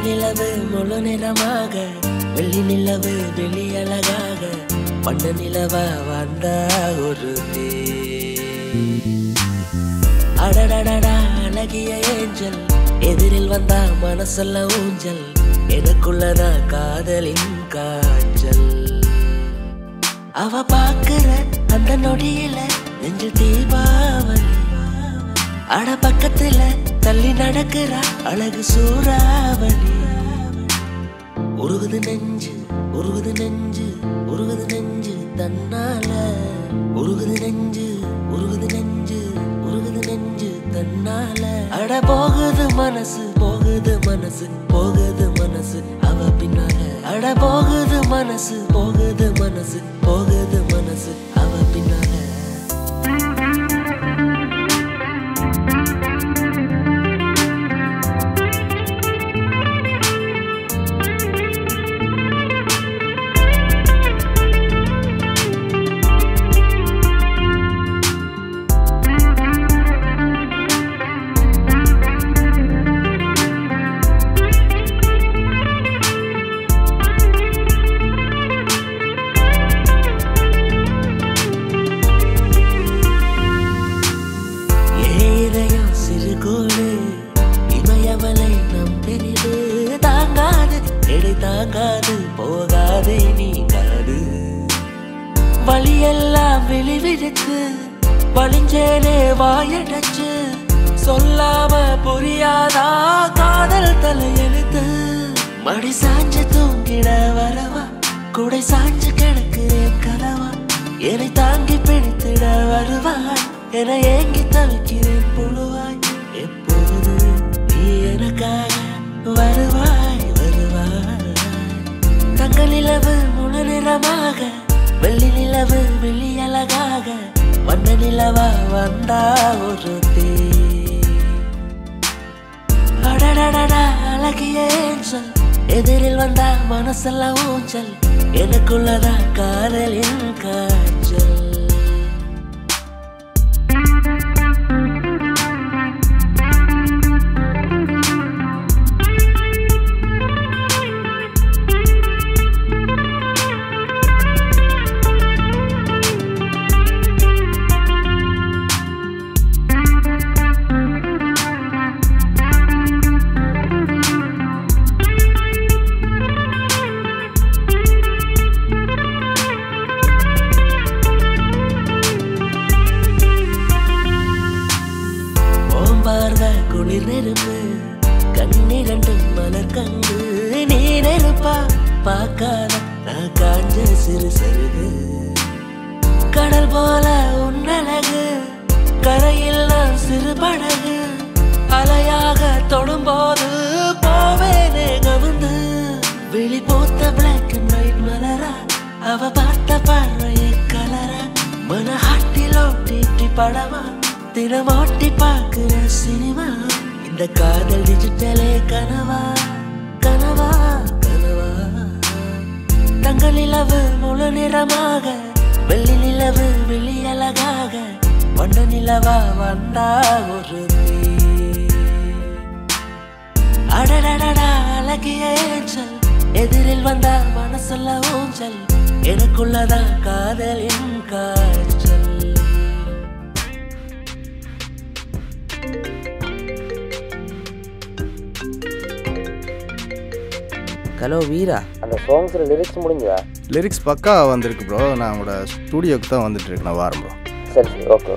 நிலவு முழு நிறமாக வெள்ளி நிலவு வெளி அழகாக வண்ண நிலவா வந்த ஒரு அடடடடா அழகிய ஏஞ்சல் எதிரில் வந்தா மனசல்ல ஊஞ்சல் எனக்குள்ளதா காதலின் காய்ச்சல் அவ பாக்குற அந்த நொடியில நெஞ்சு தீபாவளி அட பக்கத்துல தள்ளி நடக்கிற அழகு சூறாவளி உருகுது நெஞ்சு உருகுது நெஞ்சு உருகுது நெஞ்சு தன்னால உருகுது நெஞ்சு உருகுது நெஞ்சு உருகுது நெஞ்சு தன்னால அட போகுது மனசு போகுது மனசு போகுது மனசு அவ பின்னால அட போகுது மனசு போகுது மனசு போகுது மனசு அவ பின்னால இமயமலை நம் பெரிது தாங்காது எடை தாங்காது போகாதே நீ காது வழியெல்லாம் விழிவிழித்து வழிஞ்சேனே வாயடைச்சு சொல்லாம புரியாதா காதல் தலையெழுத்து மடி சாஞ்சு தூங்கிட வரவா குடை சாஞ்சு கிடக்கிறேன் கனவா என்னை தாங்கி பிடித்திட வருவாய் என ஏங்கி தவிக்கிறேன் புழுவாய் எப்போது நீ எனக்காக வருவாய் வருவாய் தங்க நிலவு முழு நிறமாக வெள்ளி நிலவு வெளி அழகாக வண்ண நிலவா வந்தா ஒரு அடடடடா அழகிய ஏஞ்சல் எதிரில் வந்தா மனசெல்லாம் ஊஞ்சல் எனக்குள்ளதா காதலின் காய்ச்சல் குளிர் நெருப்பு கண்ணிரண்டும் மலர் கண்டு நீ நெருப்பா பார்க்காத நான் காஞ்ச சிறு சருகு கடல் போல உன்னழகு கரையில் நான் சிறு படகு அலையாக தொடும்போது போவேனே கவிழ்ந்து விழி போத்த பிளாக் அண்ட் ஒயிட் மலரா அவ பார்த்த பார்வையை கலரா மன ஹாட்டில் ஓட்டி படமா தினமாட்டி பார்க்கிற சினிமா இந்த காதல் டிஜிட்டலே கனவா கனவா கனவா தங்க நிலவு முழு நிறமாக வெள்ளி நிலவு வெளி அழகாக வண்ண நிலவா வந்தா ஒரு அடடடடா அழகிய ஏஞ்சல் எதிரில் வந்தா மனசல்ல ஊஞ்சல் எனக்குள்ளதா காதலின் காய்ச்சல் ஹலோ வீரா, அந்த சாங்ஸில் லிரிக்ஸ் முடிஞ்சதா? லிரிக்ஸ் பக்கா வந்திருக்கு ப்ரோ. நான் உங்களோட ஸ்டூடியோக்கு தான் வந்துட்டு இருக்கேன், நான் வாரம் ப்ரோ. சரி ஓகே.